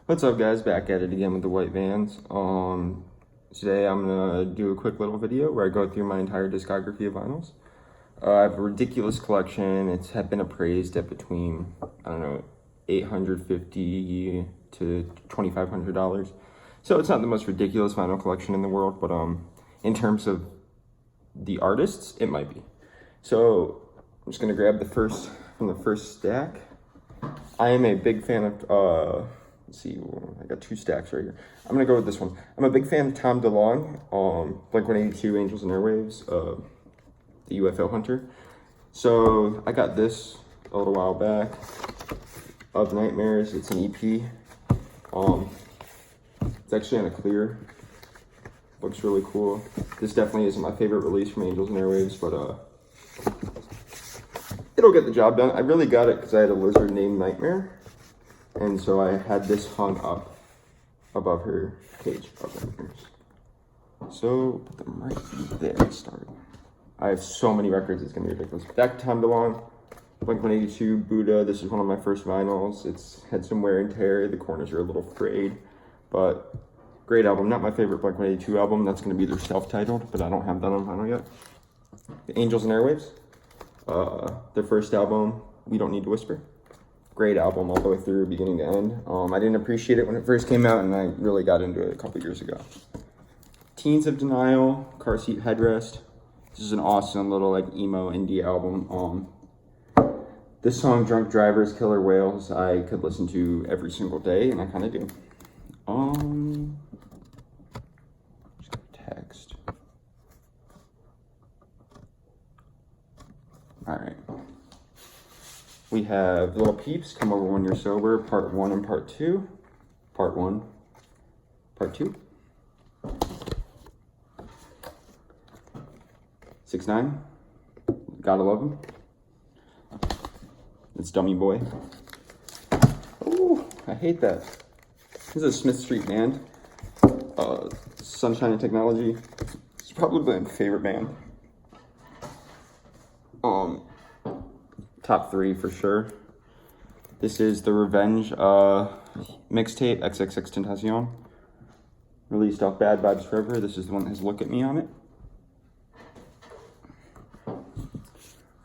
What's up, guys? Back at it again with the white vans. Today I'm gonna do a quick little video where I go through my entire discography of vinyls. I have a ridiculous collection. It's been appraised at between, I don't know, $850 to $2,500. So it's not the most ridiculous vinyl collection in the world, but in terms of the artists, it might be. So I'm just gonna grab the first from the first stack. I am a big fan of let's see, I got two stacks right here. I'm gonna go with this one. I'm a big fan of Tom DeLonge, Blink-182, Angels and Airwaves, the UFO Hunter. So I got this a little while back, of Nightmares. It's an EP. It's actually on a clear. Looks really cool. This definitely isn't my favorite release from Angels and Airwaves, but it'll get the job done. I really got it because I had a lizard named Nightmare. And so I had this hung up above her cage of nightmares. So put them right there to start. I have so many records, it's gonna be ridiculous. Back to Tom DeLonge, Blink-182, Buddha. This is one of my first vinyls. It's had some wear and tear. The corners are a little frayed, but great album. Not my favorite Blink-182 album. That's gonna be their self-titled, but I don't have that on vinyl yet. The Angels and Airwaves, their first album, We Don't Need to Whisper. Great album all the way through, beginning to end. I didn't appreciate it when it first came out, and I really got into it a couple years ago. Teens of Denial, Car Seat Headrest. This is an awesome little like emo indie album. This song, Drunk Drivers, Killer Whales, I could listen to every single day, and I kind of do. Just got text. All right. We have Little Peeps, Come Over When You're Sober, Part 1 and Part 2. Part 1, Part 2. 6ix9ine, Gotta Love Him. It's Dummy Boy. Ooh, I hate that. This is a Smith Street band. Sunshine and Technology. It's probably my favorite band. Top 3 for sure. This is the Revenge mixtape, XXXTentacion. Released off Bad Vibes Forever. This is the one that has Look at Me on it.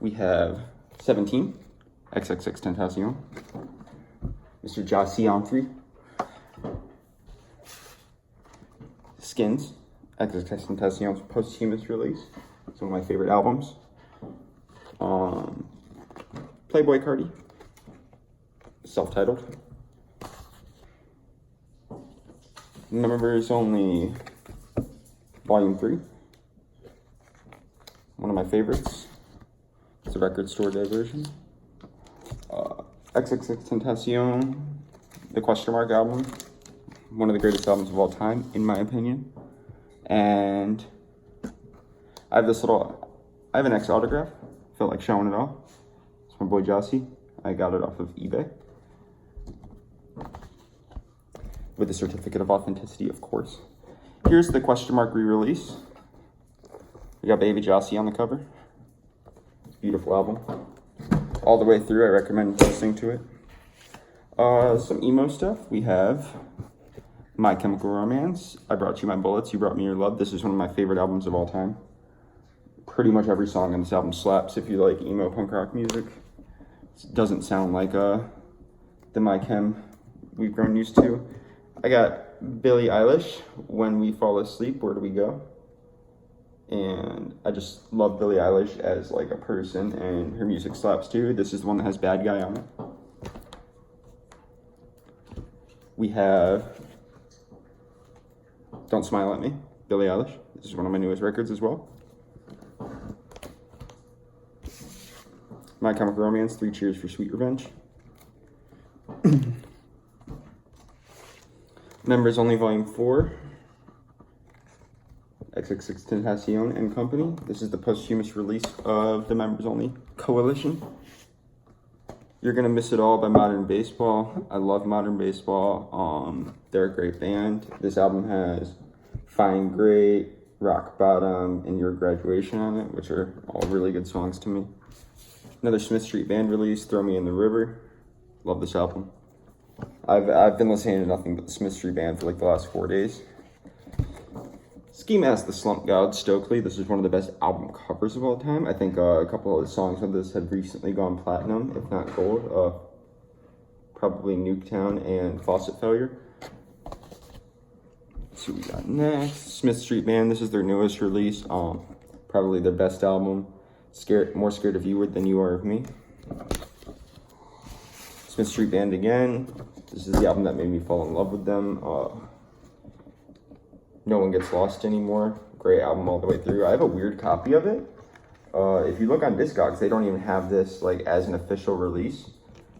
We have 17, XXXTentacion. Mr. Jasi 3. Skins, XXXTentacion's posthumous release. It's one of my favorite albums. Playboy Cardi, self-titled. Members Only, Volume 3. One of my favorites. It's a record store diversion. XXXTentacion, the Question Mark album. One of the greatest albums of all time, in my opinion. And I have an X autograph. Felt like showing it off. It's my boy Jasi. I got it off of eBay. With a certificate of authenticity, of course. Here's the Question Mark re-release. We got Baby Jasi on the cover. It's a beautiful album. All the way through, I recommend listening to it. Some emo stuff. We have My Chemical Romance. I Brought You My Bullets, You Brought Me Your Love. This is one of my favorite albums of all time. Pretty much every song on this album slaps if you like emo punk rock music. It doesn't sound like the My Chem we've grown used to. I got Billie Eilish, When We Fall Asleep, Where Do We Go? And I just love Billie Eilish as like a person, and her music slaps too. This is the one that has Bad Guy on it. We have Don't Smile at Me, Billie Eilish. This is one of my newest records as well. My Chemical Romance, 3 Cheers for Sweet Revenge. Members Only Volume 4. XXXTentacion and Company. This is the posthumous release of the Members Only Coalition. You're Gonna Miss It All by Modern Baseball. I love Modern Baseball. They're a great band. This album has Fine Great, Rock Bottom, and Your Graduation on it, which are all really good songs to me. Another Smith Street Band release, Throw Me in the River. Love this album. I've been listening to nothing but the Smith Street Band for like the last 4 days. Ski Mask, the Slump God, Stokely. This is one of the best album covers of all time. I think a couple of the songs on this have recently gone platinum, if not gold. Probably Nuketown and Faucet Failure. Let's see what we got next. Smith Street Band. This is their newest release. Probably their best album. More scared of you than you are of me. Smith Street Band again. This is the album that made me fall in love with them. No One Gets Lost Anymore. Great album all the way through. I have a weird copy of it. If you look on Discogs, they don't even have this like as an official release,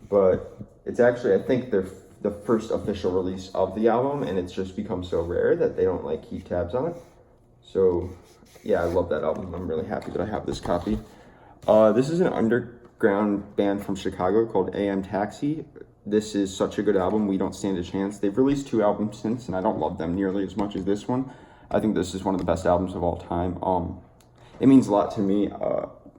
but it's actually, I think, the first official release of the album, and it's just become so rare that they don't like keep tabs on it. So yeah, I love that album. I'm really happy that I have this copy. This is an underground band from Chicago called AM Taxi. This is such a good album. We Don't Stand a Chance. They've released 2 albums since, and I don't love them nearly as much as this one. I think this is one of the best albums of all time. It means a lot to me.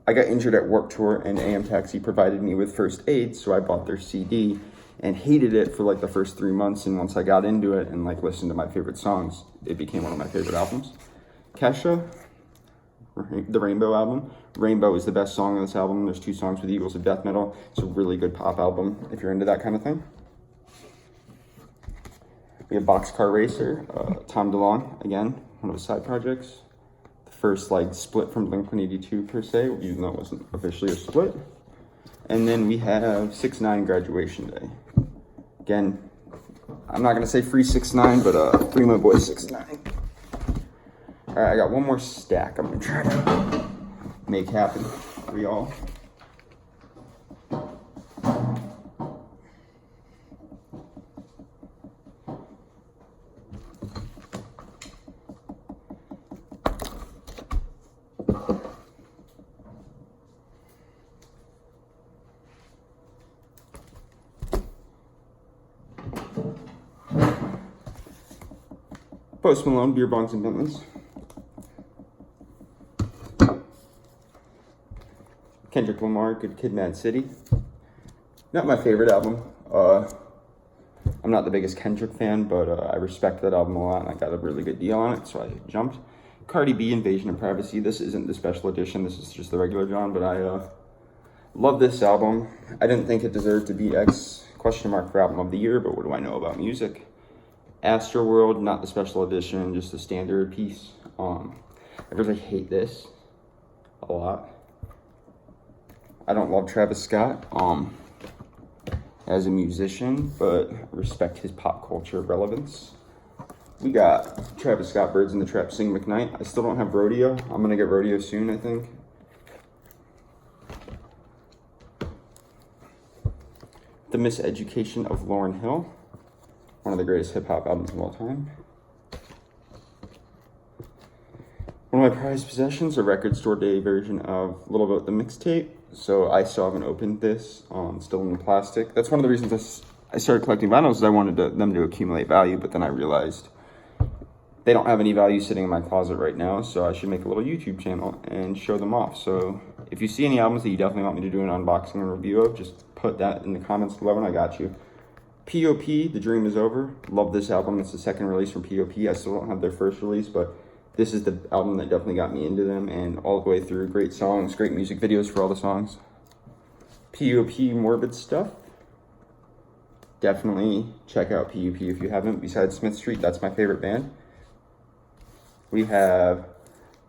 I got injured at Warped Tour, and AM Taxi provided me with first aid, so I bought their CD and hated it for like the first 3 months. And once I got into it and like listened to my favorite songs, it became one of my favorite albums. Kesha, the Rainbow album. Rainbow is the best song on this album. There's 2 songs with Eagles of Death Metal. It's a really good pop album if you're into that kind of thing. We have Boxcar Racer, Tom DeLonge, again, one of his side projects. The first like split from Blink-182 per se, even though it wasn't officially a split. And then we have 6ix9ine Graduation Day. Again, I'm not gonna say free 6ix9ine, but free my boy 6ix9ine. All right, I got one more stack I'm gonna try to make happen for y'all. Post Malone, Beer Bongs and Bentleys. Kendrick Lamar, Good Kid, Mad City. Not my favorite album. I'm not the biggest Kendrick fan, but I respect that album a lot, and I got a really good deal on it, so I jumped. Cardi B, Invasion of Privacy. This isn't the special edition. This is just the regular John, but I love this album. I didn't think it deserved to be X for album of the year, but what do I know about music? Astroworld, not the special edition, just the standard piece. I really hate this a lot. I don't love Travis Scott as a musician, but respect his pop culture relevance. We got Travis Scott, Birds in the Trap, Sing McKnight. I still don't have Rodeo. I'm gonna get Rodeo soon, I think. The Miseducation of Lauryn Hill, one of the greatest hip-hop albums of all time. One of my prized possessions, a Record Store Day version of Little Boat the Mixtape. So I still haven't opened this, still in the plastic. That's one of the reasons I started collecting vinyls, is I wanted them to accumulate value, but then I realized they don't have any value sitting in my closet right now, so I should make a little YouTube channel and show them off. So if you see any albums that you definitely want me to do an unboxing and review of, just put that in the comments below and I got you. P.O.P., The Dream Is Over. Love this album. It's the second release from P.O.P. I still don't have their first release, but this is the album that definitely got me into them, and all the way through, great songs, great music videos for all the songs. P.O.P. Morbid Stuff. Definitely check out P.O.P. if you haven't. Besides Smith Street, that's my favorite band. We have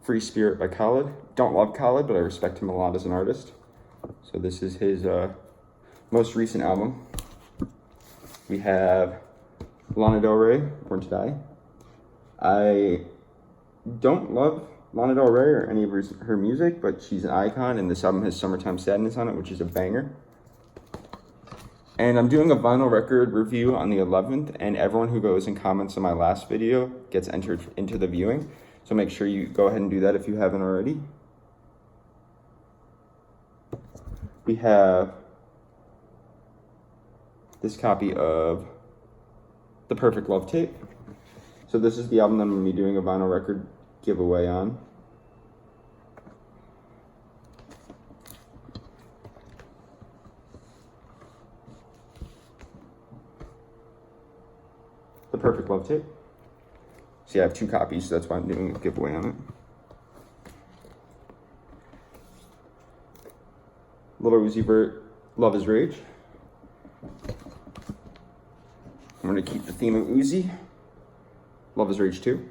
Free Spirit by Khaled. Don't love Khaled, but I respect him a lot as an artist. So this is his most recent album. We have Lana Del Rey, Born to Die. I don't love Lana Del Rey or any of her music, but she's an icon, and this album has Summertime Sadness on it, which is a banger. And I'm doing a vinyl record review on the 11th, and everyone who goes and comments on my last video gets entered into the viewing. So make sure you go ahead and do that if you haven't already. We have this copy of The Perfect Love Tape. So this is the album that I'm going to be doing a vinyl record giveaway on. the Perfect Love tape. See, I have 2 copies, so that's why I'm doing a giveaway on it. Little Uzi Vert, Love is Rage. I'm going to keep the theme of Uzi. Love is Rage 2.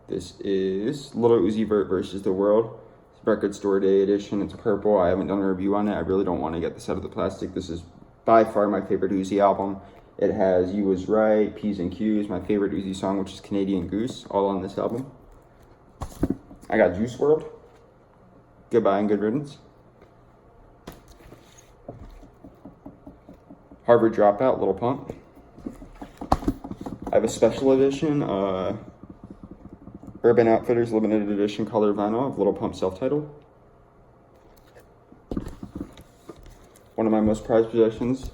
This is Little Uzi Vert versus the World. It's Record Store Day edition. It's purple. I haven't done a review on it. I really don't want to get this out of the plastic. This is by far my favorite Uzi album. It has You Was Right, P's and Q's, my favorite Uzi song, which is Canadian Goose, all on this album. I got Juice WRLD, Goodbye and Good Riddance. Harvard Dropout, Little Pump. I have a special edition, Urban Outfitters limited edition color vinyl of Little Pump self-titled. One of my most prized possessions,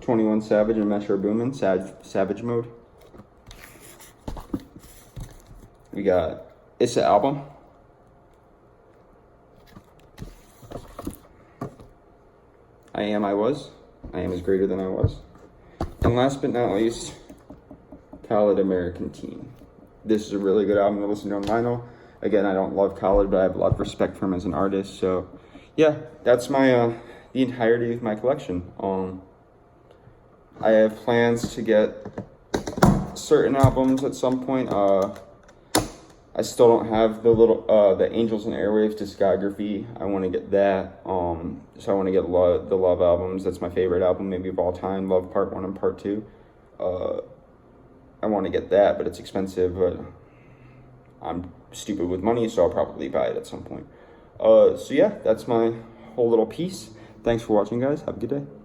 21 Savage and Metro Boomin, Savage Mode. We got Issa album. I Am, I Was. I Am is greater than I was. And last but not least, Khaled American Teen. This is a really good album to listen to on vinyl. Again, I don't love Khaled, but I have a lot of respect for him as an artist. So, yeah, that's my the entirety of my collection. I have plans to get certain albums at some point. I still don't have the Angels and Airwaves discography. I want to get that. So I want to get the Love albums. That's my favorite album, maybe of all time. Love Part 1 and Part 2. I want to get that, but it's expensive. But I'm stupid with money, so I'll probably buy it at some point. So yeah, that's my whole little piece. Thanks for watching, guys. Have a good day.